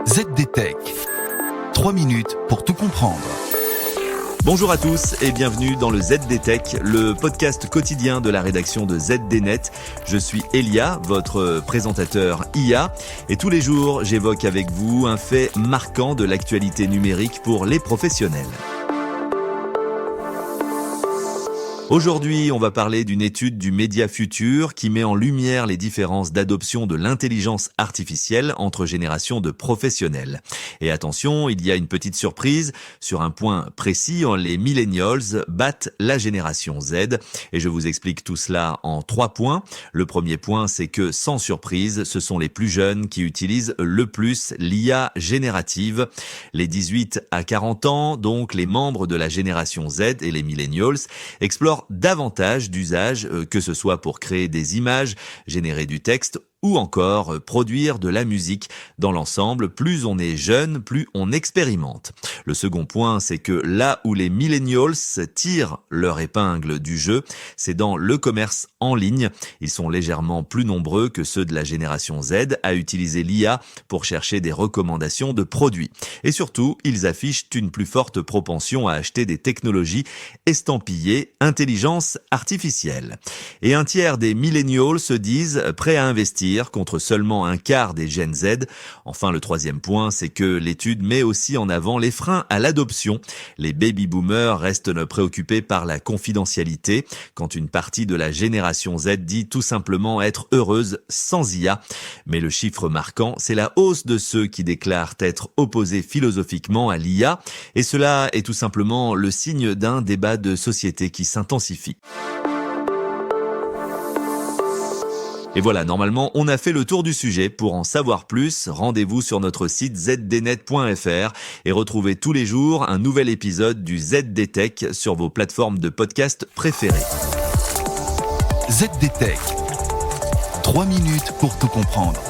ZDTech. 3 minutes pour tout comprendre. Bonjour à tous et bienvenue dans le ZDTech, le podcast quotidien de la rédaction de ZDNet. Je suis Elia, votre présentateur IA, et tous les jours j'évoque avec vous un fait marquant de l'actualité numérique pour les professionnels. Aujourd'hui, on va parler d'une étude du Média Futur qui met en lumière les différences d'adoption de l'intelligence artificielle entre générations de professionnels. Et attention, il y a une petite surprise. Sur un point précis, les millennials battent la génération Z. Et je vous explique tout cela en 3 points. Le premier point, c'est que sans surprise, ce sont les plus jeunes qui utilisent le plus l'IA générative. Les 18 à 40 ans, donc les membres de la génération Z et les millennials, explorent davantage d'usages, que ce soit pour créer des images, générer du texte ou encore produire de la musique. Dans l'ensemble, plus on est jeune, plus on expérimente. Le second point, c'est que là où les millennials tirent leur épingle du jeu, c'est dans le commerce en ligne. Ils sont légèrement plus nombreux que ceux de la génération Z à utiliser l'IA pour chercher des recommandations de produits. Et surtout, ils affichent une plus forte propension à acheter des technologies estampillées intelligence artificielle. Et un tiers des millennials se disent prêts à investir contre seulement un quart des Gen Z. Enfin, le troisième point, c'est que l'étude met aussi en avant les freins à l'adoption. Les baby-boomers restent préoccupés par la confidentialité, quand une partie de la génération Z dit tout simplement être heureuse sans IA. Mais le chiffre marquant, c'est la hausse de ceux qui déclarent être opposés philosophiquement à l'IA, et cela est tout simplement le signe d'un débat de société qui s'intensifie. Et voilà, normalement, on a fait le tour du sujet. Pour en savoir plus, rendez-vous sur notre site zdnet.fr et retrouvez tous les jours un nouvel épisode du ZDTech sur vos plateformes de podcast préférées. ZDTech. 3 minutes pour tout comprendre.